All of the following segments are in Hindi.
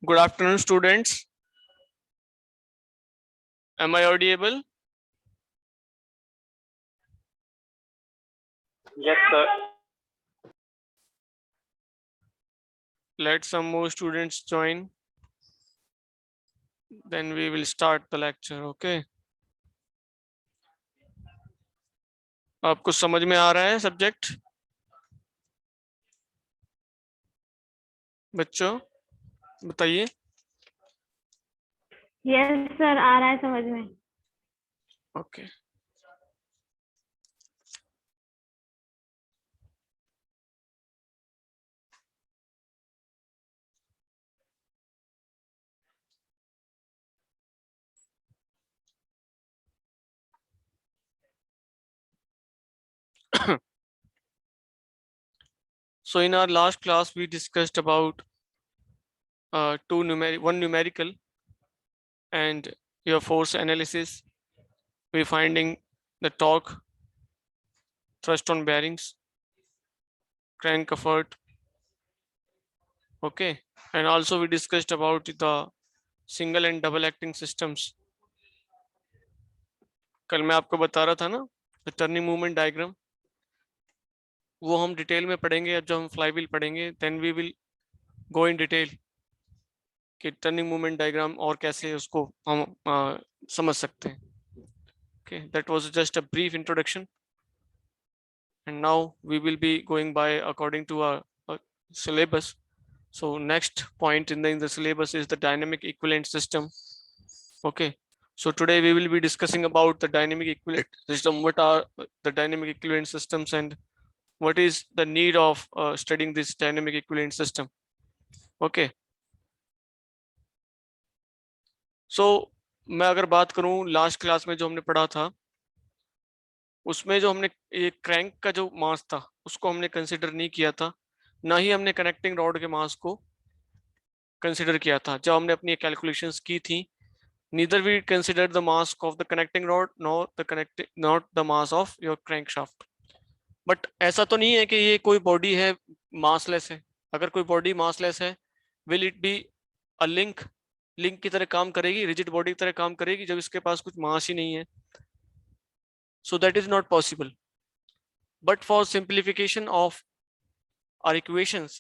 Good afternoon, students. Am I audible? Yes, sir. Let some more students join. Then we will start the lecture, okay? आपको समझ में आ रहा है सब्जेक्ट बच्चों? बताइए। यस सर, आ रहा है समझ में। Okay. So in our last class we discussed about one numerical and your force analysis. We finding the torque, thrust on bearings, crank effort, okay, and also we discussed about the single and double acting systems. कल मैं आपको बता रहा था ना द टर्निंग मूवमेंट डायग्राम, वो हम डिटेल में पढ़ेंगे। अब जब हम फ्लाई व्हील पढ़ेंगे then we will go in detail कि टर्निंग मूवमेंट डायग्राम और कैसे उसको हम समझ सकते हैं। Okay, that was just a brief introduction and now we will be going by according to our syllabus. So next point in the syllabus is the dynamic equivalent system. Okay, so today we will be discussing about the dynamic equivalent system. What are the dynamic equivalent systems and what is the need of studying this dynamic equivalent system? Okay, so मैं अगर बात करूं लास्ट क्लास में जो हमने पढ़ा था उसमें जो हमने ये क्रैंक का जो मास था उसको हमने कंसिडर नहीं किया था, ना ही हमने कनेक्टिंग रॉड के मास को कंसिडर किया था जब हमने अपनी कैलकुलेशंस की थी। Neither we consider the mass of the connecting rod not the mass of your crankshaft. But ऐसा तो नहीं है कि ये कोई बॉडी है मासलेस है। अगर कोई बॉडी मासलेस है will it be a link की तरह काम करेगी, रिजिड बॉडी की तरह काम करेगी जब इसके पास कुछ मास ही नहीं है? So that is not possible. But for simplification of our equations,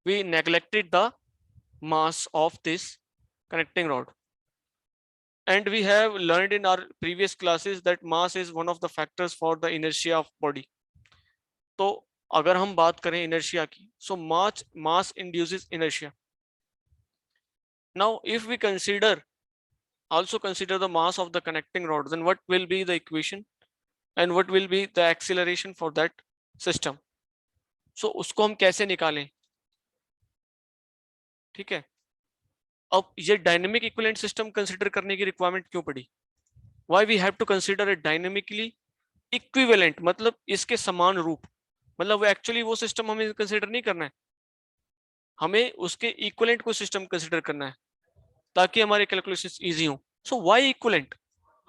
we neglected the mass of this connecting rod. And we have learned in our previous classes that mass is one of the factors for the inertia of body. तो अगर हम बात करें inertia की, so mass induces inertia. Now, if we also consider the mass of the connecting rod, then what will be the equation and what will be the acceleration for that system? So उसको हम कैसे निकालें? ठीक है, अब ये डायनेमिक इक्विवेलेंट सिस्टम कंसीडर करने की रिक्वायरमेंट क्यों पड़ी? Why we have to consider a dynamically equivalent, मतलब इसके समान रूप, मतलब वो एक्चुअली वो सिस्टम हमें कंसीडर नहीं करना है, हमें उसके इक्विवेलेंट को सिस्टम कंसीडर करना है ताकि हमारे कैलकुलेशंस इजी हो। So why equivalent?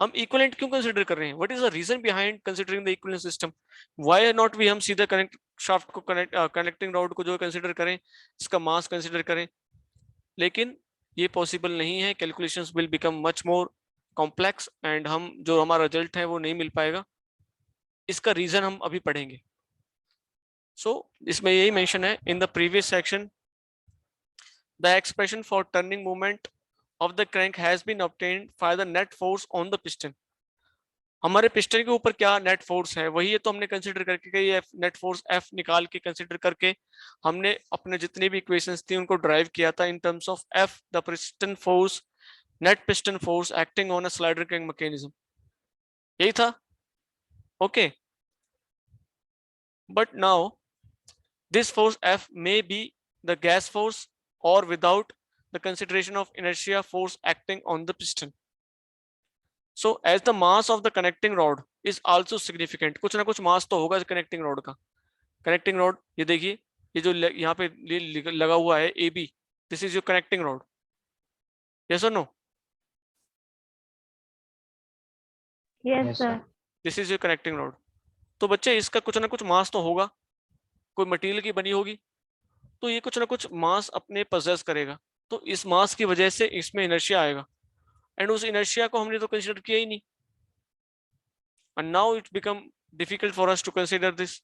हम इक्विवेलेंट क्यों कंसीडर कर रहे हैं? What is the reason behind considering the equivalent system? Why not we हम सीधा कनेक्ट शाफ्ट को कनेक्टिंग रॉड को जो कंसीडर करें, इसका मास कंसीडर करें? लेकिन ये पॉसिबल नहीं है, calculations will become much more complex and हम जो हमारा रिजल्ट है वो नहीं मिल पाएगा। इसका रीजन हम अभी पढ़ेंगे। सो इसमें यही मेंशन है in the previous section the expression for turning movement of the crank has been obtained by the net force on the piston. हमारे पिस्टन के ऊपर क्या नेट फोर्स है वही है, तो हमने कंसीडर करके ये नेट फोर्स एफ निकाल के कंसीडर करके हमने अपने जितनी भी इक्वेशंस थी उनको ड्राइव किया था in terms of F the piston force, net piston force acting on a slider crank mechanism. यही था। Okay, but now this force F may be the gas force और without the consideration of inertia force acting on the piston. So as the mass of the connecting rod is also significant, कुछ ना कुछ मास तो होगा कनेक्टिंग रॉड का। कनेक्टिंग रॉड ये देखिए, ये जो यहाँ पे लगा हुआ है A B, this is your connecting rod. Yes और no? Yes sir. This is your connecting rod. तो बच्चे इसका कुछ ना कुछ मास तो होगा, कोई मटेरियल की बनी होगी, तो ये कुछ ना कुछ मास अपने पोजेस करेगा। तो इस मास की वजह से इसमें इनर्शिया आएगा, एंड उस इनर्शिया को हमने तो कंसिडर किया ही नहीं, and now it become difficult for us to consider this.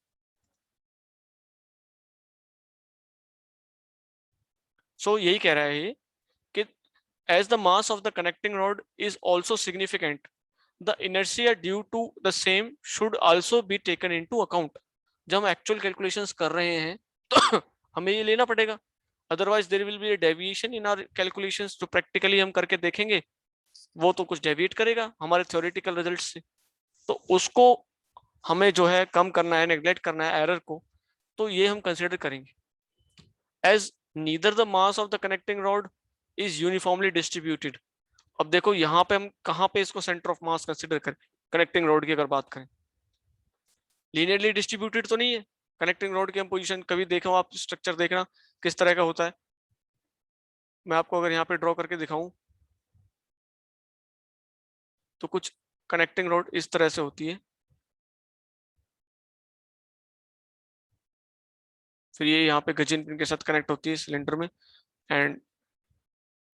So यही कह रहा है ये कि as the mass of the connecting rod is also significant, the inertia due to the same should also be taken into account. जब हम एक्चुअल कैलकुलेशंस कर रहे हैं तो हमें ये लेना पड़ेगा, otherwise there will be a deviation in our calculations, जो प्रैक्टिकली हम करके देखेंगे वो तो कुछ डेविएट करेगा हमारे थ्योरेटिकल रिजल्ट से, तो उसको हमें जो है कम करना है, नेग्लेक्ट करना है एरर को, तो ये हम कंसिडर करेंगे। As neither the mass of the connecting rod is uniformly distributed. अब देखो यहाँ पे हम कहाँ पे इसको सेंटर ऑफ मास कंसिडर करें, कनेक्टिंग रॉड की अगर बात करें, लीनियरली डिस्ट्रीब्यूटेड तो नहीं है कनेक्टिंग रॉड की हम पोजीशन, कभी देखो आप स्ट्रक्चर देखना किस तरह का होता है। मैं आपको अगर यहाँ पे ड्रॉ करके दिखाऊं तो कुछ कनेक्टिंग रॉड इस तरह से होती है, फिर ये यहाँ पे गजिन पिन के साथ कनेक्ट होती है सिलेंडर में, एंड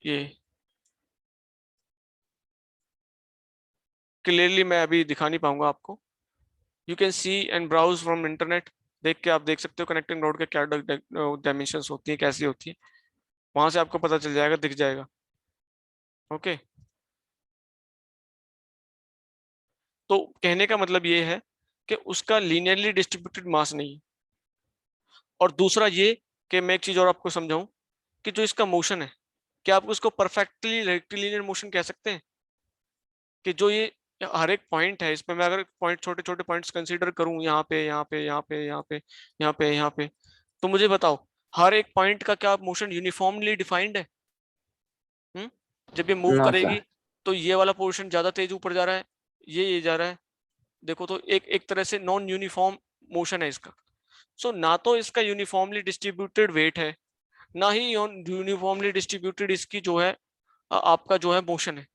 ये क्लियरली मैं अभी दिखा नहीं पाऊंगा आपको, you can see and browse from internet, देख के आप देख सकते हो कनेक्टिंग रॉड के क्या डायमेंशंस होती है, कैसी होती है, वहां से आपको पता चल जाएगा, दिख जाएगा। ओके, तो कहने का मतलब ये है कि उसका लीनियरली डिस्ट्रीब्यूटेड मास नहीं है। और दूसरा ये कि मैं एक चीज और आपको समझाऊं कि जो इसका मोशन है, क्या आप उसको परफेक्टली रेक्टिलिनियर मोशन कह सकते हैं, कि जो ये हर एक पॉइंट है इसमें मैं अगर पॉइंट छोटे छोटे पॉइंट्स कंसीडर करूं, यहाँ पे यहाँ पे यहाँ पे यहाँ पे यहाँ पे यहाँ पे, तो मुझे बताओ हर एक पॉइंट का क्या मोशन यूनिफॉर्मली डिफाइंड है? जब ये मूव नो करेगी सर। तो ये वाला पोर्शन ज्यादा तेज ऊपर जा रहा है, ये जा रहा है, देखो तो एक एक तरह से नॉन यूनिफॉर्म मोशन है इसका। सो ना तो इसका यूनिफॉर्मली डिस्ट्रीब्यूटेड वेट है, ना ही यूनिफॉर्मली डिस्ट्रीब्यूटेड इसकी जो है आपका जो है मोशन है,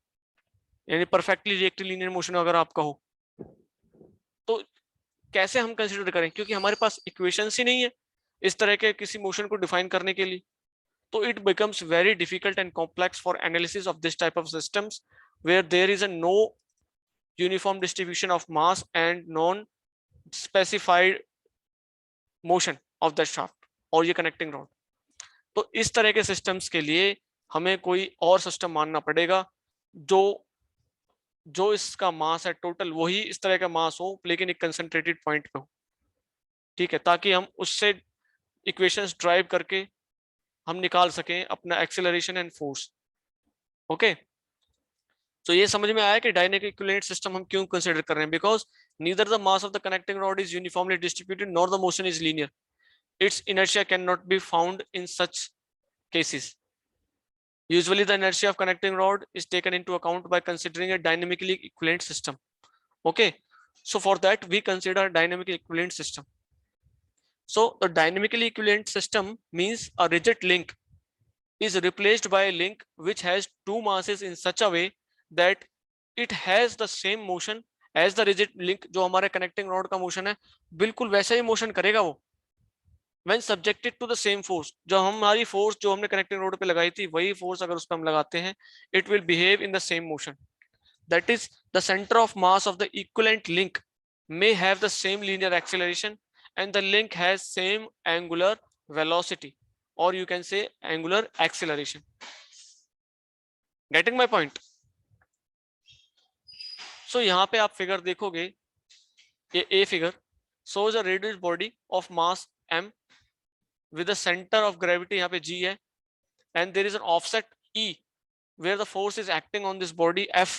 यानी परफेक्टली रेक्टिलिनियर मोशन अगर आपका हो तो कैसे हम कंसिडर करें, क्योंकि हमारे पास इक्वेशंस ही नहीं है इस तरह के किसी मोशन को डिफाइन करने के लिए। तो it becomes very difficult and complex for analysis of this type of systems where there is a no uniform distribution of mass and non specified motion of the shaft और ये connecting rod। तो इस तरह के सिस्टम्स के लिए हमें कोई और सिस्टम मानना पड़ेगा जो जो इसका मास है टोटल वही इस तरह का मास हो, लेकिन एक कंसंट्रेटेड पॉइंट पे हो, ठीक है, ताकि हम उससे इक्वेशंस ड्राइव करके हम निकाल सकें अपना एक्सेलरेशन एंड फोर्स। ओके, तो ये समझ में आया कि डायनेमिक इक्विवेलेंट सिस्टम हम क्यों कंसीडर कर रहे हैं, because neither the mass of the connecting rod is uniformly distributed nor the motion is linear, it's inertia can not be found in such cases. Usually the inertia of connecting rod is taken into account by considering a dynamically equivalent system. Okay, so for that we consider dynamically equivalent system. So the dynamically equivalent system means a rigid link is replaced by a link which has two masses in such a way that it has the same motion as the rigid link। जो हमारे connecting rod का motion है बिल्कुल वैसा ही motion करेगा वो when subjected to the same force। जो हमारी force जो हमने connecting rod पे लगाई थी वही force अगर उस पर हम लगाते हैं it will behave in the same motion। That is, the center of mass of the equivalent link may have the same linear acceleration and the link has same angular velocity or you can say angular acceleration। Getting my point? So यहाँ पे आप फिगर देखोगे, ये A figure shows a reduced body of mass m with the center of gravity यहाँ पे G है and there is an offset E where the force is acting on this body F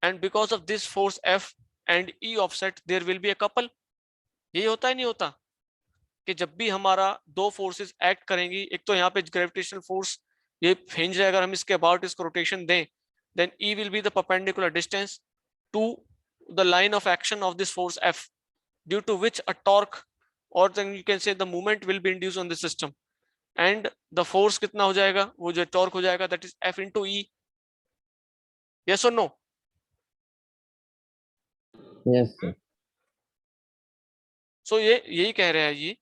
and because of this force F and E offset there will be a couple। यही होता है नहीं होता कि जब भी हमारा दो फोर्सेस एक्ट करेंगी, एक तो यहाँ पे ग्रेविटेशनल फोर्स ये हिंज है, अगर हम इसके अबाउट इसको रोटेशन दें then E will be the perpendicular distance to the line of action of this force F due to which a torque or then you can say the movement will be induced on the system and the force कितना हो जाएगा, वो जो टॉर्क हो जाएगा that is F into E। yes or no? Yes sir. so ये यही कह रहा है ये,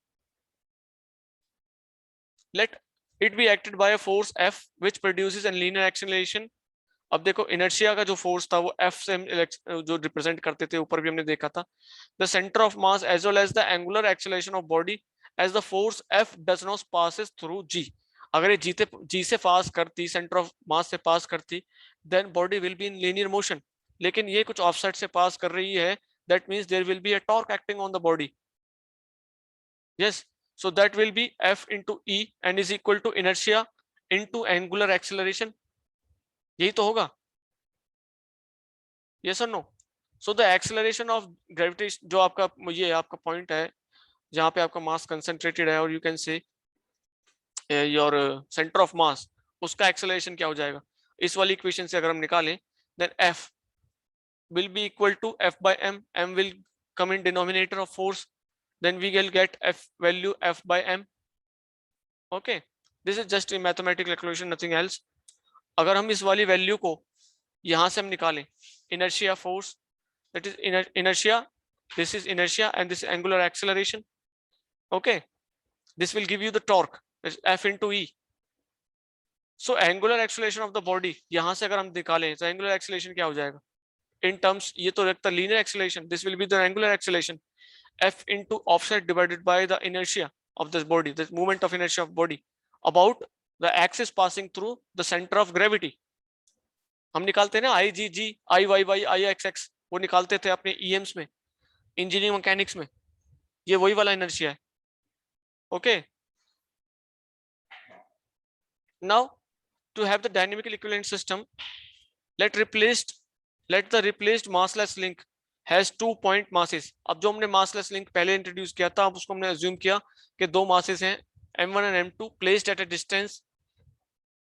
let it be acted by a force F which produces a linear acceleration. अब देखो इनर्शिया का जो फोर्स था वो F से हम जो रिप्रेजेंट करते थे, ऊपर भी हमने देखा था. The centre of mass as well as the angular acceleration of body as the force F does not passes through G. अगर ये G से पास करती, सेंटर ऑफ मास से पास करती, then body will be in linear motion. लेकिन ये कुछ ऑफसेट से पास कर रही है, that means there will be a torque acting on the body. Yes, so that will be F into E and is equal to inertia into angular acceleration. यही तो होगा. Yes or no? So the acceleration of gravitation, जो आपका ये आपका पॉइंट है जहां पे आपका मास कंसंट्रेटेड है और you can say your centre of मास, उसका एक्सेलरेशन क्या हो जाएगा इस वाली इक्वेशन से अगर हम निकालें, then F will be equal to F by M. M will come in denominator of force, then we will get F value F by M. Okay, this is just a mathematical equation, nothing else. अगर हम इस वाली वैल्यू को यहां से हम निकालें, inertia force, that is inertia, this is inertia and this is angular acceleration. Okay, this will give you the torque, F into E. So angular acceleration of the body यहां से अगर हम निकालें तो angular acceleration क्या हो जाएगा in terms, ये तो रखता linear acceleration, this will be the angular acceleration, F into offset divided by the inertia of this body, the movement of inertia of body about the axis passing through the center of gravity. हम निकालते हैं ना आई जी जी, आई वाई वाई, आई एक्स एक्स, वो निकालते थे अपने ईएम्स में, इंजीनियरिंग मैकेनिक्स में. ये वही वाला इनर्शिया है. Okay, now to have the dynamical equivalent system, let the replaced massless link has 2 point masses. अब जो हमने massless link पहले इंट्रोड्यूस किया था, अब उसको हमने अज्यूम किया कि दो masses हैं m1 and m2 placed at a distance.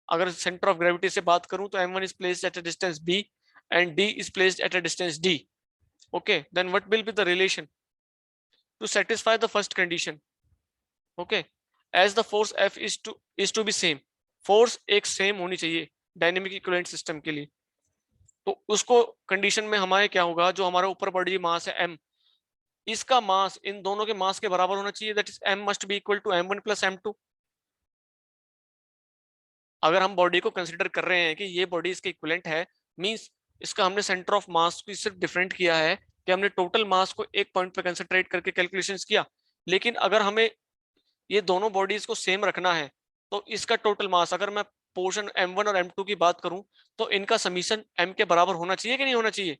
अगर सेंटर ऑफ ग्रेविटी से बात करूं तो m1 is placed at a distance b and d is placed at a distance d. Okay, then what will be the relation to satisfy the first condition? Okay, as the force F is to be same, force एक सेम होनी चाहिए डायनेमिक इक्विवेलेंट सिस्टम के लिए. तो उसको कंडीशन में हमारे क्या होगा, जो हमारा ऊपर बॉडी मास है m, इसका मास इन दोनों के मास के बराबर होना चाहिए, that is m must be equal to m1 plus m2. अगर हम बॉडी को कंसीडर कर रहे हैं कि ये बॉडी इसके इक्विवेलेंट है, मींस इसका हमने सेंटर ऑफ मास को सिर्फ डिफरेंट किया है कि हमने टोटल मास को एक पॉइंट पे कंसंट्रेट करके कैलकुलेशंस किया. लेकिन अगर हमें ये दोनों बॉडीज को सेम रखना है तो इसका टोटल मास, अगर मैं पोर्शन m1 और m2 की बात करूं तो इनका समीशन m के बराबर होना चाहिए कि नहीं होना चाहिए?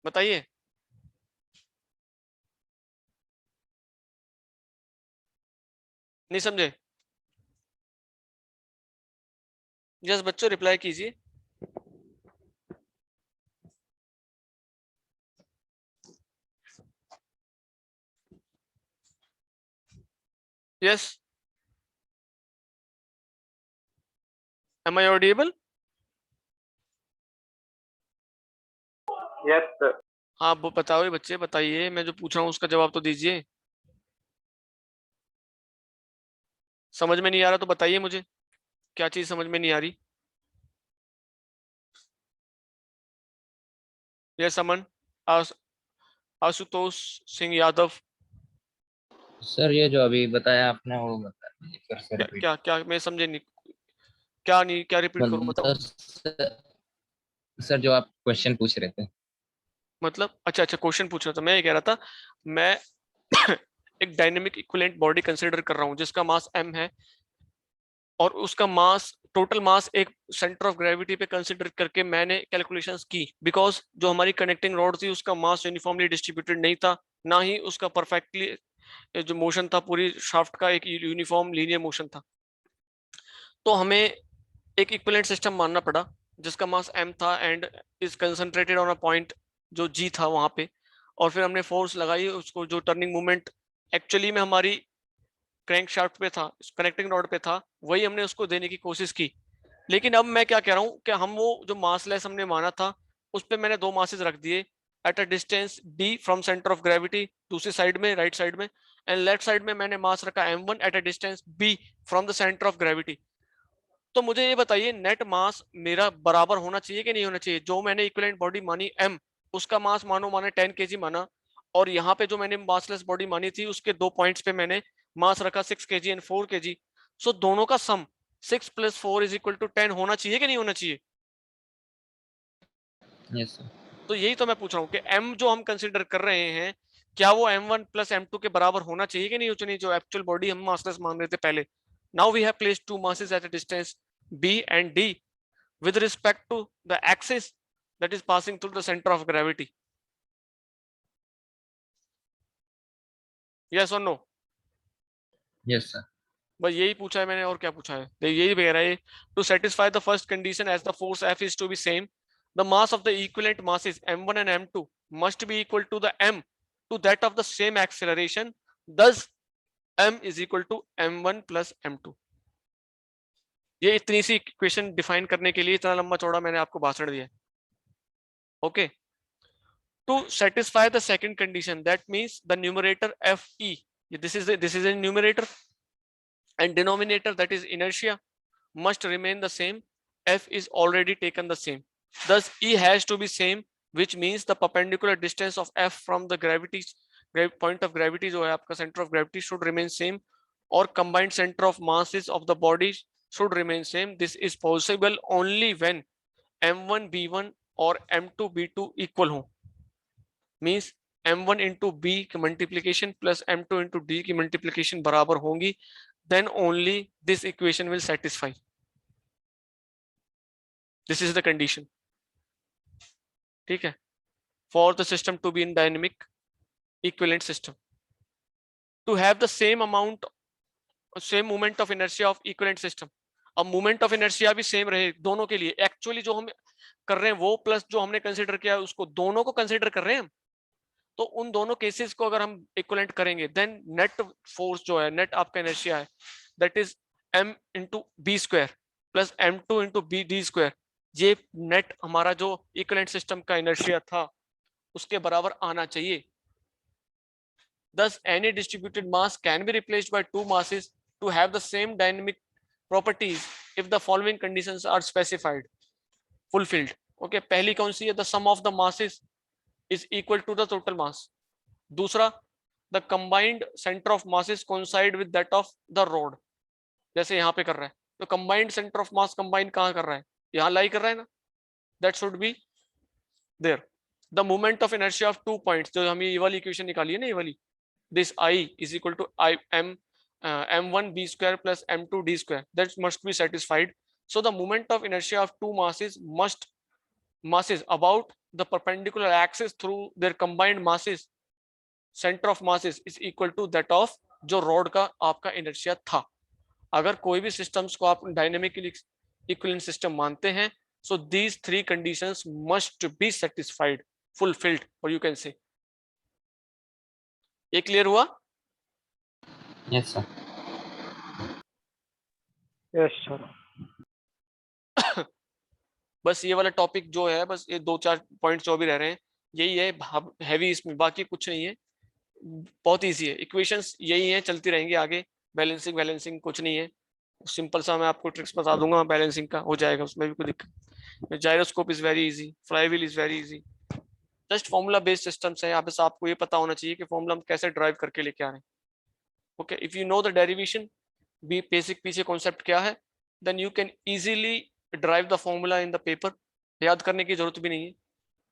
बताइए. नहीं समझे? यस बच्चों, रिप्लाई कीजिए. Yes, am I audible? Yes sir. हाँ वो बताओ बच्चे, बताइए, मैं जो पूछ रहा हूँ उसका जवाब तो दीजिए. समझ में नहीं आ रहा तो बताइए मुझे, क्या चीज समझ में नहीं आ रही? यस अमन, आशुतोष सिंह यादव. सर ये जो अभी बताया आपने वो बता दीजिए फिर से रिपीट. क्या क्या मैं समझे नहीं, क्या रिपीट करूं, बताओ. सर जो आप क्वेश्चन पूछ रहे थे. मतलब अच्छा क्वेश्चन पूछ रहा था. मैं ये कह रहा था, मैं एक डायनेमिक इक्विवेलेंट बॉडी कंसीडर कर रहा हूँ जिसका मास m है और उसका मास, टोटल मास एक सेंटर ऑफ ग्रेविटी पे कंसीडर करके मैंने कैलकुलेशंस की, बिकॉज जो हमारी कनेक्टिंग रॉड थी उसका मास यूनिफॉर्मली डिस्ट्रीब्यूटेड नहीं था, ना ही उसका परफेक्टली जो मोशन था पूरी शाफ्ट का एक यूनिफॉर्म लीनियर मोशन था. तो हमें एक इक्विवेलेंट सिस्टम मानना पड़ा जिसका मास m था and is concentrated on a point जो G था वहां पे. और फिर हमने फोर्स लगाई उसको, जो टर्निंग मूवमेंट एक्चुअली में हमारी क्रैंक शाफ्ट पे था, कनेक्टिंग रॉड पे था, वही हमने उसको देने की कोशिश की. लेकिन अब मैं क्या कह रहा हूँ कि हम वो जो मासलेस हमने माना था उस पर मैंने दो मासेस रख दिए eight a distance d from centre of gravity, दूसरी साइड में, राइट साइड में, एंड लेफ्ट साइड में मैंने मास रखा m1 eight a distance b from the centre of gravity. तो मुझे ये बताइए, नेट मास मेरा बराबर होना चाहिए कि नहीं होना चाहिए? जो मैंने इक्विवेलेंट बॉडी मानी m, उसका मास मानो मैंने 10 kg माना, और यहाँ पे जो मैंने मासलेस बॉडी मानी थी उसके दो पॉइंट्स पे मैंने मास रखा 6 kg एंड 4 kg, सो दोनों का सम 6 + 4 = 10 होना चाहिए कि नहीं होना चाहिए? Yes sir. तो यही तो मैं पूछ रहा हूँ कि m जो हम कंसिडर कर रहे हैं, क्या वो m1 + m2 के बराबर होना चाहिए कि नहीं होना चाहिए, जो एक्चुअल बॉडी हम मासलेस मान रहे थे पहले. Now we have placed two masses at a distance b and d with respect to the axis that is passing through the center of gravity. Yes or no? Yes sir. बस यही पूछा है मैंने, और क्या पूछा है? यही कह रहा है, to satisfy the first condition as the force F is to be same, the mass of the equivalent masses m1 and m2 must be equal to the m to that of the same acceleration, thus m is equal to m1 plus m2. ये इतनी सी इक्वेशन डिफाइन करने के लिए इतना लंबा चौड़ा मैंने आपको भाषण दिया. Okay, to satisfy the second condition, that means the numerator Fe, this is a numerator, and denominator, that is inertia, must remain the same. F is already taken the same, thus E has to be same, which means the perpendicular distance of F from the gravity point of gravity जो है आपका center of gravity should remain same, or combined center of masses of the body should remain same. This is possible only when m1 b1 और m2 b2 equal हो, means m1 into b की multiplication plus m2 into d की multiplication बराबर होंगी, then only this equation will satisfy. This is the condition. ठीक है, for the system to be in dynamic equivalent system, to have the same moment of inertia of equivalent system. अब मोमेंट ऑफ इनर्शिया भी सेम रहे दोनों के लिए, एक्चुअली जो हम कर रहे हैं वो प्लस जो हमने कंसीडर किया है उसको, दोनों को कंसीडर कर रहे हैं हम. तो उन दोनों केसेस को अगर हम इक्विवेलेंट करेंगे, देन नेट फोर्स जो है, नेट आपका इनर्शिया है, that is m into B square plus m2 into b d square. ये नेट हमारा जो इक्विवेलेंट सिस्टम का इनर्शिया था उसके बराबर आना चाहिए. Thus, any distributed mass can be replaced by two masses to have the same dynamic properties if the following conditions are specified, fulfilled. Okay, पहली कौन सी है? The sum of the masses is equal to the total mass. दूसरा, the combined center of masses coincide with that of the rod. जैसे यहाँ पे कर रहा है, तो combined center of mass combine कहाँ कर रहा है? यहाँ लाई कर रहा है ना. That should be there. The moment of inertia of 2 points, जो हम ये वाली इक्वेशन निकाली है ना, ये वाली, this I is equal to I m1 b square plus m2 d square, that must be satisfied. So the moment of inertia of two masses about the perpendicular axis through their combined masses, center of masses is equal to that of जो रॉड का आपका इनर्शिया था. अगर कोई भी सिस्टम्स को आप डायनेमिकली इक्विवेलेंट सिस्टम मानते हैं, so these three conditions must be satisfied, fulfilled, or you can say. ये क्लियर हुआ? Yes sir. Yes sir. बस ये वाला टॉपिक जो है, बस ये 2-4 पॉइंट्स जो भी रह रहे हैं यही है हैवी, इसमें बाकी कुछ नहीं है, बहुत इजी है. इक्वेशंस यही है, चलती रहेंगी आगे. बैलेंसिंग कुछ नहीं है, सिंपल सा मैं आपको ट्रिक्स बता दूंगा, बैलेंसिंग का हो जाएगा, उसमें भी कोई दिक्कत. Gyroscope is very easy, flywheel is very easy, just formula based systems है. बस आपको ये पता होना चाहिए कि फॉर्मूला हम कैसे ड्राइव करके लेके आ रहे हैं. Okay, if you know the derivation, भी बेसिक पीछे कॉन्सेप्ट क्या है, then you can easily derive the formula in the paper. याद करने की जरूरत भी नहीं है,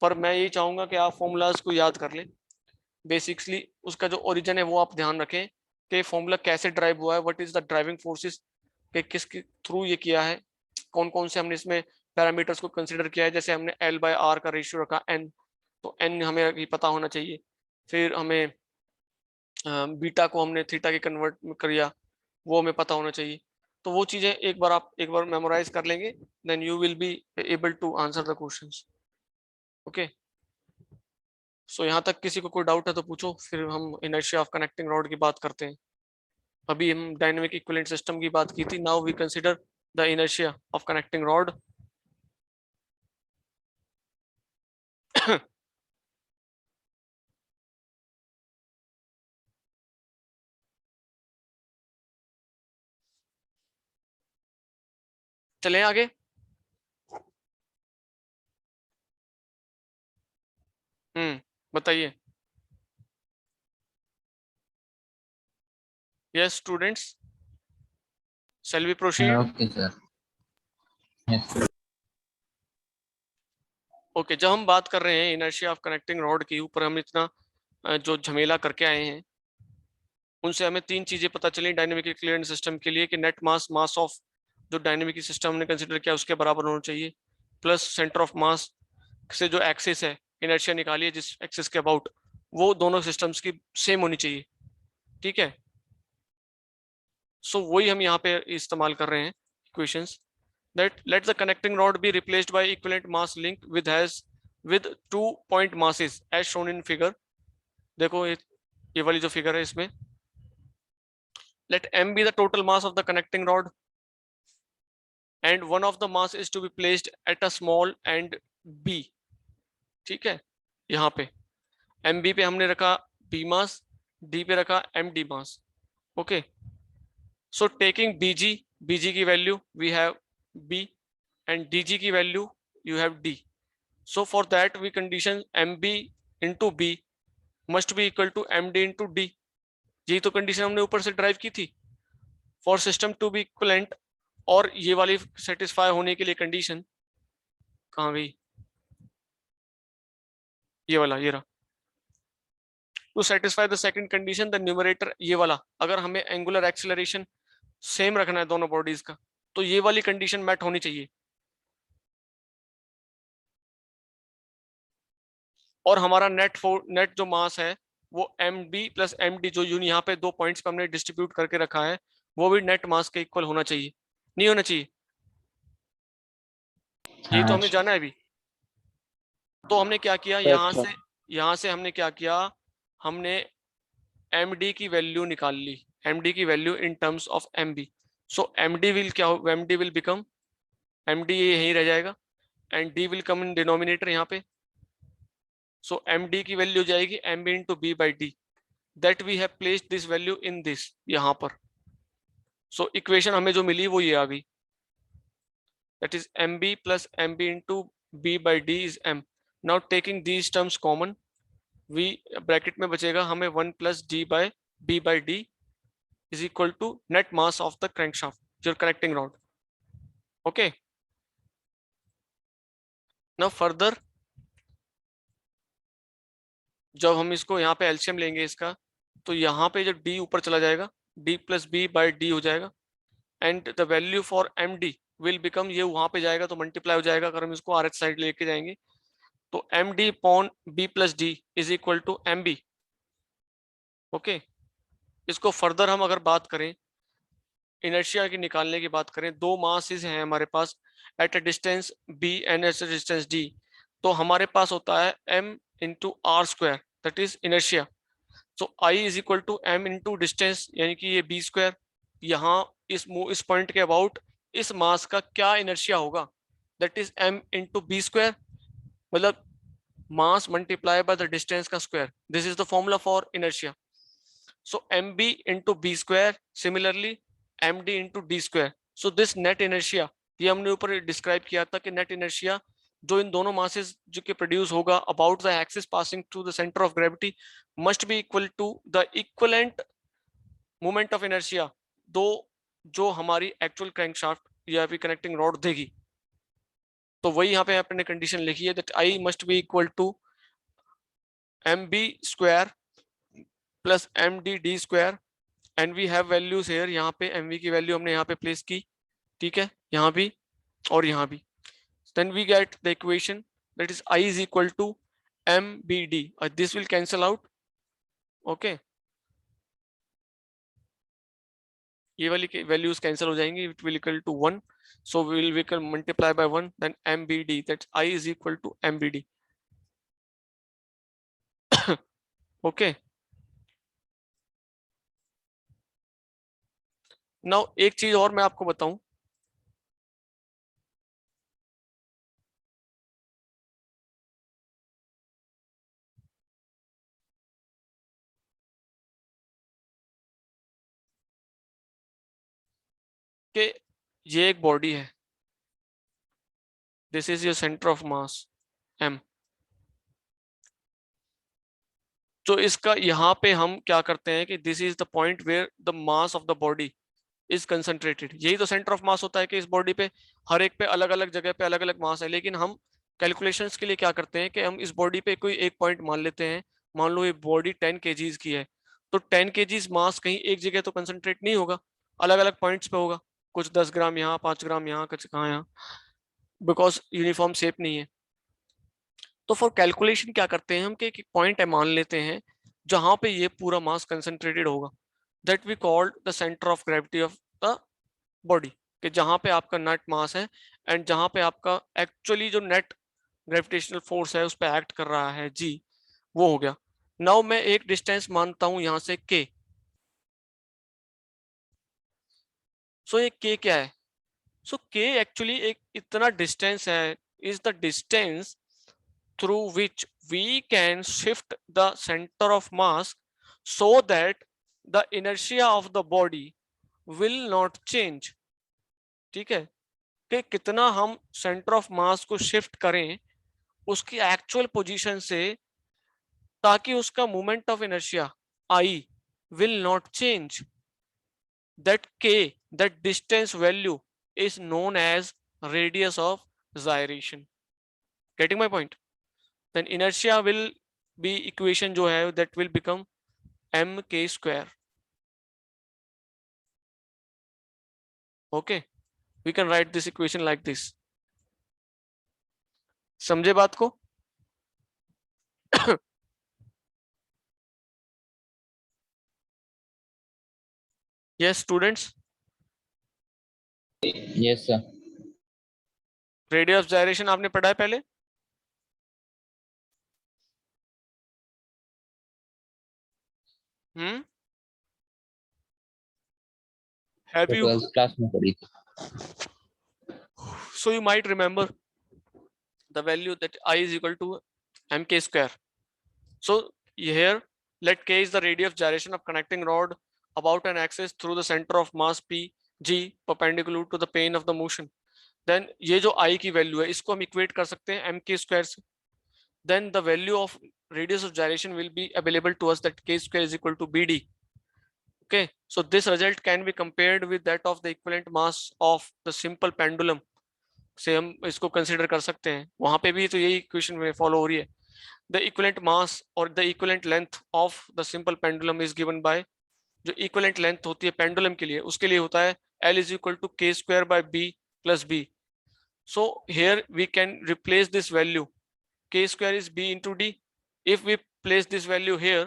पर मैं यही चाहूंगा कि आप फॉर्मूलाज को याद कर लें बेसिक्सली. उसका जो ओरिजिन है वो आप ध्यान रखें कि फॉर्मूला कैसे ड्राइव हुआ है, what is the driving forces, कि किसके थ्रू ये किया है, कौन कौन से हमने इसमें पैरामीटर्स को कंसिडर किया है. जैसे हमने L/R का रेशियो रखा n, तो n हमें ये पता होना चाहिए. फिर हमें बीटा को हमने थीटा के कन्वर्ट किया, वो हमें पता होना चाहिए. तो वो चीजें एक बार मेमोराइज कर लेंगे, then you will be able to answer the questions. Okay, so यहाँ तक किसी को कोई डाउट है तो पूछो, फिर हम इनर्शिया ऑफ कनेक्टिंग रॉड की बात करते हैं. अभी हम डायनेमिक इक्विवेलेंट सिस्टम की बात की थी, now we consider the inertia of connecting rod. चलें आगे. बताइए. Yes, students, shall we proceed? Okay, sir. Yes. Okay, जब हम बात कर रहे हैं इनर्शिया ऑफ कनेक्टिंग रॉड के ऊपर, हम इतना जो झमेला करके आए हैं, उनसे हमें तीन चीजें पता चली डायनेमिक इक्विवेलेंट सिस्टम के लिए कि नेट मास, मास ऑफ जो डायनेमिक सिस्टम हमने कंसिडर किया उसके बराबर होना चाहिए, प्लस सेंटर ऑफ मास से जो एक्सिस है इनर्शिया निकाली है जिस एक्सिस के अबाउट, वो दोनों सिस्टम्स की सेम होनी चाहिए। ठीक है, सो वही हम यहाँ पे इस्तेमाल कर रहे हैं equations, that let the connecting rod be replaced by equivalent mass link with 2 point masses as shown in figure। देखो ये वाली जो फिगर है इसमें, let m be the total mass of the connecting rod and one of the mass is to be placed at a small and b। ठीक है, यहाँ पे mb पे हमने रखा b मास, d पे रखा md mass. Okay, so taking bg की value we have b and dg की value you have d। So for that we condition mb into b must be equal to md into d। यही तो कंडीशन हमने ऊपर से ड्राइव की थी for system to be equivalent, और ये वाली सेटिस्फाई होने के लिए कंडीशन कहाँ गई, ये वाला, ये रहा। To satisfy the second condition the numerator, ये वाला, अगर हमें एंगुलर एक्सेलरेशन सेम रखना है दोनों बॉडीज का, तो ये वाली कंडीशन मैट होनी चाहिए। और हमारा नेट जो मास है वो m b plus m d, जो यून यहाँ पे 2 पॉइंट्स पे हमने डिस्ट्रीब्यूट करके रखा है, वो भी नेट मास के इक्वल होना चाहिए, नहीं होना चाहिए? यही तो हाँ हमने जाना है अभी। तो हमने क्या किया, यहाँ से हमने क्या किया, हमने एम डी की वैल्यू निकाल ली, एम डी की value in terms of m b. So m d will क्या हो, m d will become, m d यही रह जाएगा and d will come in denominator यहाँ पे। सो एम डी की वैल्यू जाएगी m b into b by d, that we have placed this value in this यहाँ पर। सो इक्वेशन हमें जो मिली वो ये आ गई, that is m b plus M b into b by d is m. Now taking these terms common, we bracket में बचेगा हमें 1 प्लस डी बाई बी बाई डी is equal to net mass of the crankshaft, your connecting rod। okay, now further जब हम इसको यहाँ पे एलसीएम लेंगे इसका, तो यहाँ पे जब d ऊपर चला जाएगा, d plus b by d हो जाएगा and the value for m d will become, ये वहां पे जाएगा तो मल्टीप्लाई हो जाएगा, अगर हम इसको आर एच साइड लेके जाएंगे तो m d upon b plus d is equal to m b. Okay, इसको फर्दर हम अगर बात करें, इनर्शिया की निकालने की बात करें, दो मासेस हैं हमारे पास at a distance b and at a distance d, तो हमारे पास होता है m into R square, that is inertia. So I is equal to m into distance, यानी कि ये b स्क्वायर, यहाँ इस पॉइंट के अबाउट इस मास का क्या इनर्शिया होगा, that is m into B square, मतलब mass multiply by the distance का square, this is the formula for inertia. So mb into b square, similarly md into d square। So this net inertia, ये हमने ऊपर डिस्क्राइब किया था कि नेट इनर्शिया जो इन दोनों मासेस जो के प्रोड्यूस होगा about the axis passing through the centre of gravity must be equal to the equivalent moment of inertia, दो जो हमारी एक्चुअल क्रैंकशाफ्ट या फिर कनेक्टिंग रॉड देगी। तो वही यहाँ पे आपने कंडीशन लिखी है that I must be equal to mb square plus md square and we have values here, यहाँ पे mv की वैल्यू हमने यहाँ पे प्लेस की, ठीक है, यहाँ भी और यहाँ भी। Then we get the equation that is I is equal to mbd, this will cancel out. Okay, ये वाली वैल्यूज कैंसिल हो जाएंगी, it will equal to 1, so will we can multiply by 1, then mbd, that's I is equal to mbd। Okay, now एक चीज और मैं आपको बताऊं, कि ये एक बॉडी है, this is your centre of mass m, तो इसका यहाँ पे हम क्या करते हैं कि this is the point where the mass of the body is concentrated. यही तो सेंटर ऑफ मास होता है कि इस बॉडी पे हर एक पे अलग अलग जगह पे अलग अलग मास है। लेकिन हम कैलकुलेशंस के लिए क्या करते हैं कि हम इस बॉडी पे कोई एक पॉइंट मान लेते हैं। मान लो ये बॉडी 10 kgs की है, तो 10 kgs मास कहीं एक जगह तो कंसंट्रेट नहीं होगा, अलग अलग पॉइंट्स पे होगा। कुछ 10 ग्राम यहाँ, 5 ग्राम यहाँ, कुछ कहाँ यहाँ, बिकॉज यूनिफॉर्म शेप नहीं है। तो फॉर कैलकुलेशन क्या करते हैं हम कि एक पॉइंट मान लेते हैं जहां पे ये पूरा मास कंसंट्रेटेड होगा, that we called the centre of gravity of the body, कि जहां पे आपका नेट मास है एंड जहां पे आपका एक्चुअली जो नेट ग्रेविटेशनल फोर्स है उस पर एक्ट कर रहा है जी, वो हो गया। नाउ मैं एक डिस्टेंस मानता हूं यहां से के। सो ये के क्या है? सो के एक्चुअली एक इतना डिस्टेंस है, is the distance through which we can shift the center of mass so that the inertia of the body will not change। ठीक है, कि कितना हम सेंटर ऑफ मास को शिफ्ट करें उसकी एक्चुअल पोजीशन से, ताकि उसका moment of inertia I will not change. That K, that distance value is known as radius of gyration। Getting my point? then inertia will be equation जो है that will become mk square। okay, we can write this equation like this। समझे बात को? yes students, yes sir. Radius of gyration आपने पढ़ा है पहले? हम्म, have you? 12th क्लास में पढ़ी थी। so you might remember the value that I is equal to mk square। so here let k is the radius of gyration of connecting rod about an axis through the center of mass p g perpendicular to the plane of the motion। Then ये जो आई की वैल्यू है इसको हम इक्वेट कर सकते हैं एम के स्क्वायर से। Then the value of radius of gyration will be available to us, that K square is equal to B D. Okay, so this result can be compared with that of the equivalent mass of the simple pendulum से हम इसको कंसिडर कर सकते हैं। वहां पे भी तो यही इक्वेशन में फॉलो हो रही है। द इक्विवेलेंट मास और the equivalent length of the simple pendulum is given by, जो इक्विवेलेंट लेंथ होती है पेंडुलम के लिए उसके लिए होता है L is equal to K square by B plus B. So here we can replace this value, k square is b into d। if we place this value here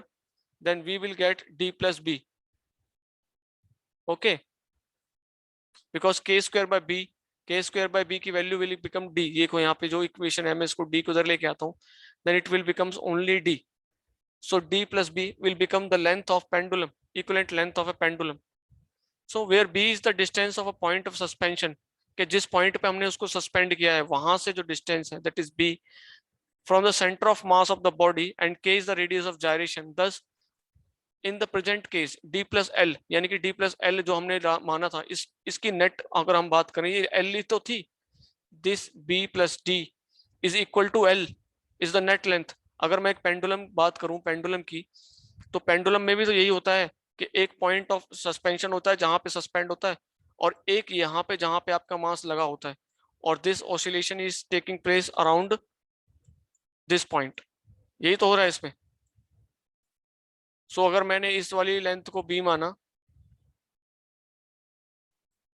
then we will get d plus b। okay, because k square by b की वैल्यू will become d। ये को यहाँ पे जो इक्वेशन है मैं इसको d को उधर लेके आता हूँ, then it will becomes only d। so d plus b will become the length of pendulum, equivalent length of a pendulum। so where b is the distance of a point of suspension, कि जिस पॉइंट पे हमने उसको सस्पेंड किया है वहां से जो डिस्टेंस है that is b from the center of mass of the body and k is the radius of gyration। thus in the present case d plus l, यानी कि d plus l जो हमने माना था इसकी नेट अगर हम बात करें, ये l तो थी, this b plus d is equal to l is the net length। अगर मैं एक पेंडुलम बात करूं पेंडुलम की, तो पेंडुलम में भी तो यही होता है कि एक पॉइंट ऑफ सस्पेंशन होता है जहां पे सस्पेंड होता है और एक यहाँ पे जहां पे आपका मास लगा होता है, और this oscillation is taking place around this point. यही तो हो रहा है इसमें। सो अगर मैंने इस वाली लेंथ को b माना,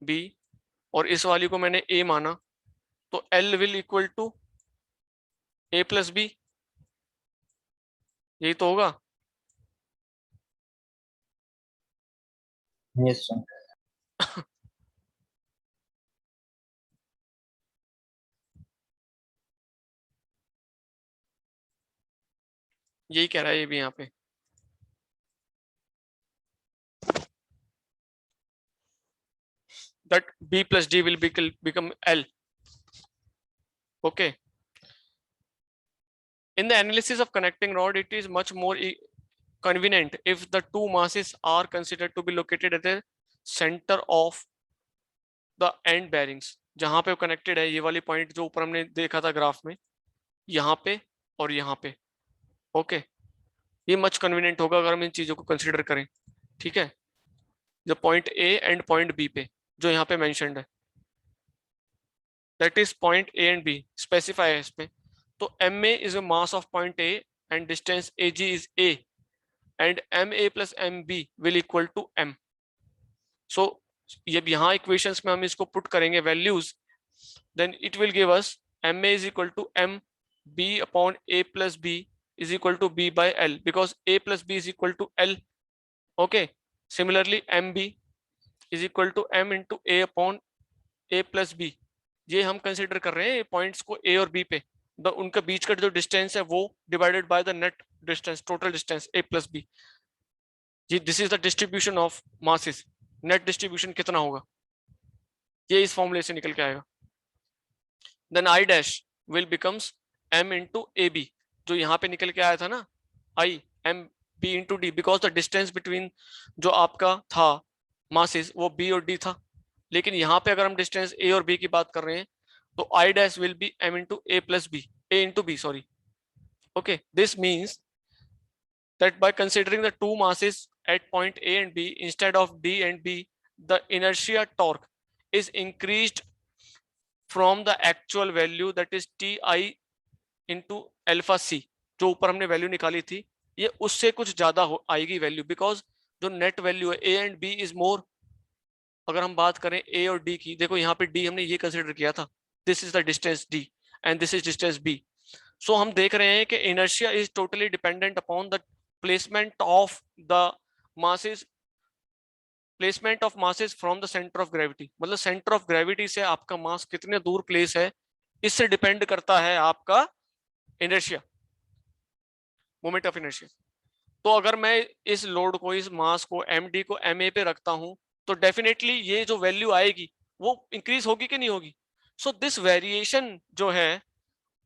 b, और इस वाली को मैंने a माना, तो l will equal to a plus b। यही तो होगा। Yes sir. यही कह रहा है ये भी यहाँ पे। that b plus d will become l। okay, in the analysis of connecting rod it is much more convenient if the two masses are considered to be located at the center of the end bearings। जहां पे कनेक्टेड है ये वाली पॉइंट जो ऊपर हमने देखा था ग्राफ में, यहाँ पे और यहाँ पे। ओके, ये मच कन्वीनियंट होगा अगर हम इन चीजों को कंसिडर करें, ठीक है। जो point A and point B पे जो यहाँ पे मेंशन्ड है, that is point A and B specify है इसमें। तो M A is a mass of point A and distance A G is A and M A plus M B will equal to M. So ये यहाँ इक्वेशंस में हम इसको पुट करेंगे values, then it will give us ma is equal to m b upon a plus b is equal to b by l because a plus b is equal to l. Okay, similarly mb is equal to m into a upon a plus b। ये हम कंसिडर कर रहे हैं पॉइंट्स को a और b पे, उनके बीच का जो डिस्टेंस है वो divided by the net distance, total distance a plus b। ये this is the distribution of masses, net distribution कितना होगा ये इस फॉर्मूले से निकल के आएगा। then I dash will becomes m into ab, जो यहाँ पे निकल के आया था ना I m b into d because the distance between जो आपका था masses वो b और d था, लेकिन यहाँ पे अगर हम डिस्टेंस a और b की बात कर रहे हैं तो I dash will be m into a plus b, a into b sorry। okay, this means that by considering the two masses at point a and b instead of d and b, the inertia torque is increased from the actual value that is ti into alpha c। जो ऊपर हमने वैल्यू निकाली थी ये उससे कुछ ज्यादा आएगी वैल्यू, बिकॉज जो नेट वैल्यू है a and b is more. अगर हम बात करें a और d की, देखो यहाँ पे d हमने ये कंसिडर किया था, this is the distance d and this is distance b। सो हम देख रहे हैं कि inertia is totally dependent upon the placement of the masses, placement of masses from the centre of gravity. मतलब सेंटर ऑफ ग्रेविटी से आपका मास कितने दूर प्लेस है, इससे डिपेंड करता है आपका इनर्शिया, मोमेंट ऑफ इनर्शिया। तो अगर मैं इस लोड को, इस मास को md को ma पे रखता हूं तो डेफिनेटली ये जो वैल्यू आएगी वो इंक्रीज होगी कि नहीं होगी। सो दिस वेरिएशन जो है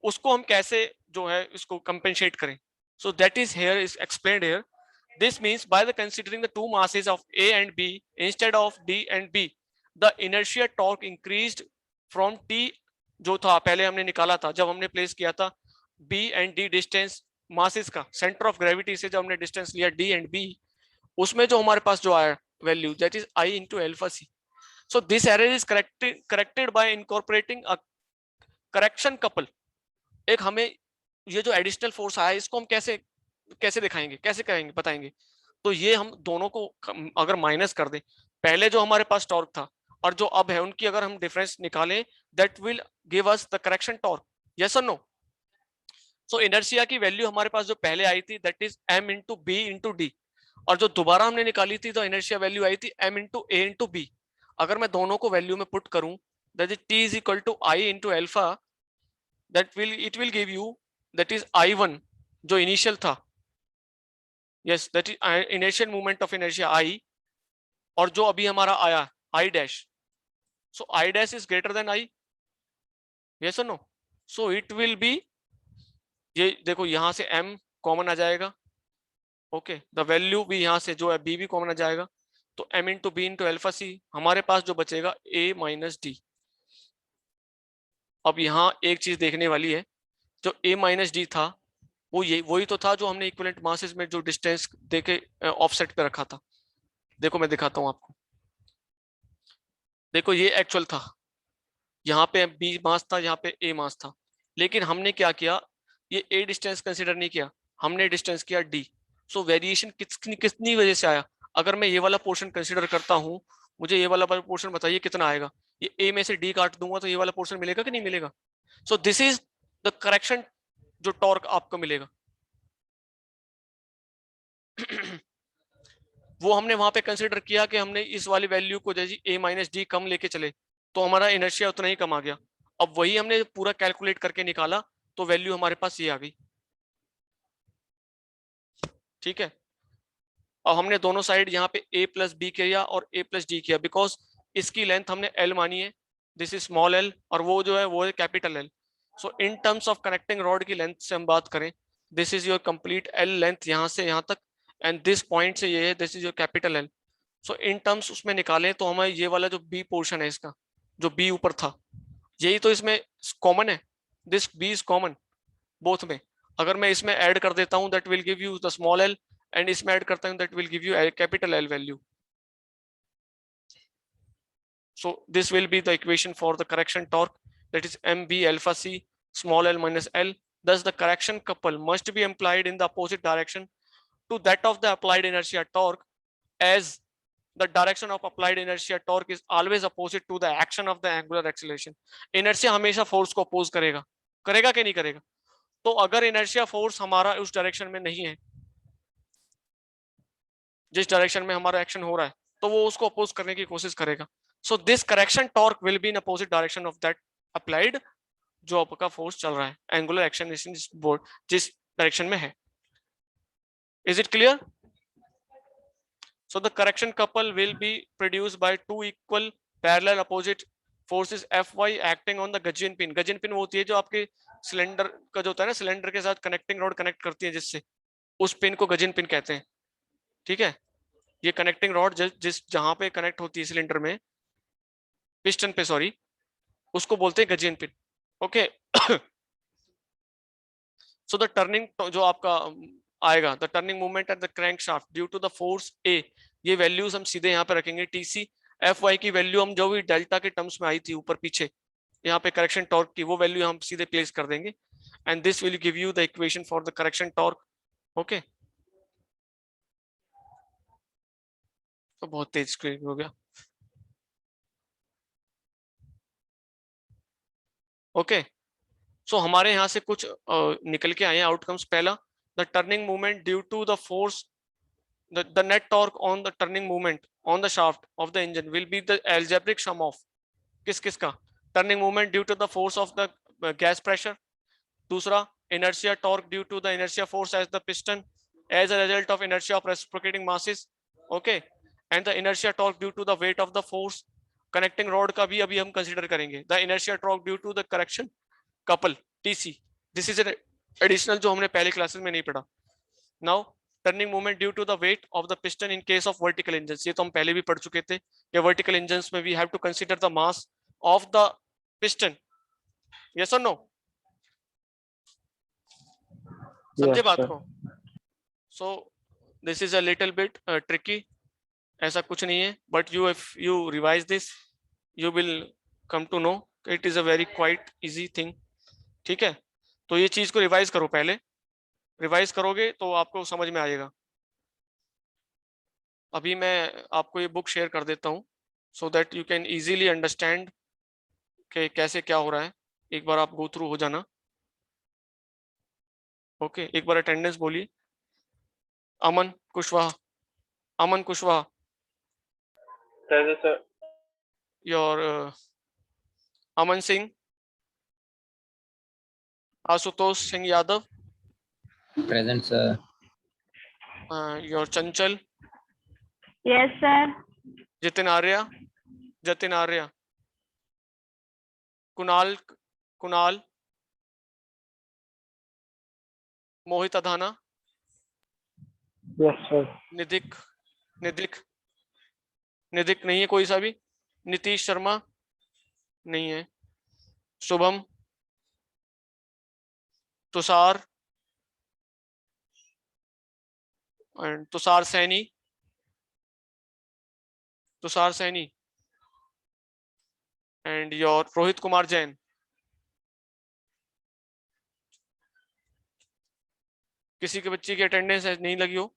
उसको हम कैसे जो है इसको कंपेंसेट करें, so that is here is explained here. This means by the considering the two masses of A and B instead of D and B, the inertia torque increased from T जो था पहले हमने निकाला था जब हमने प्लेस किया था B and D distance masses का सेंटर ऑफ ग्रेविटी से, जब हमने डिस्टेंस लिया D and B, उसमें जो हमारे पास जो आया value that is I into alpha c। So this error is corrected by incorporating a correction couple। एक हमें ये जो एडिशनल फोर्स आया इसको हम कैसे दिखाएंगे, कैसे करेंगे बताएंगे। तो ये हम दोनों को अगर माइनस कर दें, पहले जो हमारे पास टॉर्क था और जो अब है उनकी अगर हम डिफरेंस निकालें, that will give us the correction torque, yes और नो। सो इनर्शिया की वैल्यू हमारे पास जो पहले आई थी that is m into B into D, और जो दोबारा हमने निकाली थी तो इनर्शिया वैल्यू आई थी m into A into B. अगर मैं दोनों को वैल्यू में पुट करूं that is t is equal to i into alpha, that will it will give you that is i1 जो इनिशियल था, yes that is initial movement of inertia I, और जो अभी हमारा आया I dash, so I dash is greater than I, yes or no। so it will be, ये देखो यहाँ से m कॉमन आ जाएगा, ओके द वैल्यू भी यहाँ से जो है b भी कॉमन आ जाएगा, तो m into B into alpha C, हमारे पास जो बचेगा a माइनस डी। अब यहाँ एक चीज देखने वाली है, जो a माइनस डी था वो ये वही तो था जो हमने इक्विवेलेंट मासेस में जो डिस्टेंस देके ऑफसेट पे रखा था। देखो मैं दिखाता हूं आपको, देखो ये एक्चुअल था, यहाँ पे बी मास था, यहाँ पे ए मास था, लेकिन हमने क्या किया, ये ए डिस्टेंस कंसीडर नहीं किया, हमने डिस्टेंस किया डी। सो वेरिएशन कितनी वजह से आया। अगर मैं ये वाला पोर्शन कंसीडर करता हूँ, मुझे ये वाला पोर्शन बताइए कितना आएगा, ये ए में से डी काट दूंगा तो ये वाला पोर्शन मिलेगा कि नहीं मिलेगा। सो दिस इज द करेक्शन जो टॉर्क आपको मिलेगा वो हमने वहां पे कंसीडर किया कि हमने इस वाली वैल्यू को जैसे a माइनस डी कम लेके चले तो हमारा इनर्शिया उतना ही कम आ गया। अब वही हमने पूरा कैलकुलेट करके निकाला तो वैल्यू हमारे पास ये आ गई, ठीक है। अब हमने दोनों साइड यहाँ पे a प्लस बी किया और a प्लस डी किया, बिकॉज इसकी लेंथ हमने l मानी है, दिस इज स्मॉल l, और वो जो है वो है capital L। So in terms of connecting rod की लेंथ से हम बात करें, this is your complete L length यहाँ से यहाँ तक, एंड दिस पॉइंट से ये है, this is your capital L। So in terms उसमें निकालें तो हमें ये वाला जो B पोर्शन है इसका, जो B ऊपर था, यही तो इसमें कॉमन है, this B is common both में। अगर मैं इसमें ऐड कर देता हूं that will give you the small L, and इसमें ऐड करता हूं that will give you capital L value. So this will be the equation for the correction torque, that is mb alpha c small l minus l. Thus the correction couple must be applied in the opposite direction to that of the applied inertia torque, as the direction of applied inertia torque is always opposite to the action of the angular acceleration. Inertia हमेशा force को oppose करेगा, करेगा कि नहीं करेगा? तो अगर inertia force हमारा उस direction में नहीं है, जिस डायरेक्शन में हमारा एक्शन हो रहा है, तो वो उसको अपोज करने की कोशिश करेगा. So this correction torque will be in opposite direction of that applied जो आपका फोर्स चल रहा है, एंगुलर एक्शन जिस डायरेक्शन में है. Is it clear? So the correction couple will be produced by two equal parallel opposite forces Fy acting on the gudgeon pin. Gudgeon pin वो होती है जो आपके सिलेंडर का जो होता है ना, सिलेंडर के साथ कनेक्टिंग रॉड कनेक्ट करती है जिससे, उस पिन को गजियन पिन कहते हैं. ठीक है, ये कनेक्टिंग रॉड जिस जहां पे कनेक्ट होती है सिलेंडर में, पिस्टन पे सॉरी, उसको बोलते हैं gudgeon pin. Okay. So the turning जो आपका आएगा, the turning movement at the crank shaft due to the force A, ये वैल्यूज हम सीधे यहाँ पे रखेंगे. टीसी एफ वाई की वैल्यू हम जो भी डेल्टा के टर्म्स में आई थी ऊपर पीछे, यहाँ पे करेक्शन टॉर्क की वो वैल्यू हम सीधे प्लेस कर देंगे, and this will give you the equation for the correction torque. Okay. तो बहुत तेज स्क्रीन हो गया. ओके. सो हमारे यहाँ से कुछ निकल के आए आउटकम्स. पहला, the turning movement due to the force, the net torque on the turning movement on the shaft of the engine will be the algebraic sum of किसका? Turning movement due to the force of the gas pressure. दूसरा, inertia torque due to the inertia force as the piston as a result of inertia of reciprocating masses. Okay. And the inertia torque due to the weight of the force. Connecting rod का भी अभी हम कंसीडर करेंगे. The inertia torque due to the correction couple TC. This is additional जो हमने पहले क्लासेस में नहीं पढ़ा. Now turning movement due to the weight of the piston in case of vertical engine. ये तो हम पहले भी पढ़ चुके थे कि वर्टिकल इंजन में we have to consider the mass of the piston. Yes और नो? समझे बात को? So this is a little bit tricky. ऐसा कुछ नहीं है, but you if you revise this you will come to know it is a very quite easy thing. ठीक है, तो ये चीज को रिवाइज करो. पहले रिवाइज करोगे तो आपको समझ में आएगा. अभी मैं आपको ये बुक शेयर कर देता हूँ so that you can easily understand कि कैसे क्या हो रहा है. एक बार आप गो थ्रू हो जाना. ओके. एक बार अटेंडेंस बोलिए. Aman Kushwaha. Aman Kushwaha. Sir. Your Aman Singh. Ashutosh Singh Yadav. Present, sir. Your Chanchal. Yes, sir. Jitin Arya. Jatin Arya. Kunal. Kunal. Mohit Adhana. Yes sir. Nidhik. Nidhik. Nidhik नहीं है कोई सा भी. नीतीश शर्मा नहीं है. Shubham. Tushar and Tushar Saini. Tushar Saini and your Rohit Kumar Jain. किसी के बच्चे की अटेंडेंस नहीं लगी हो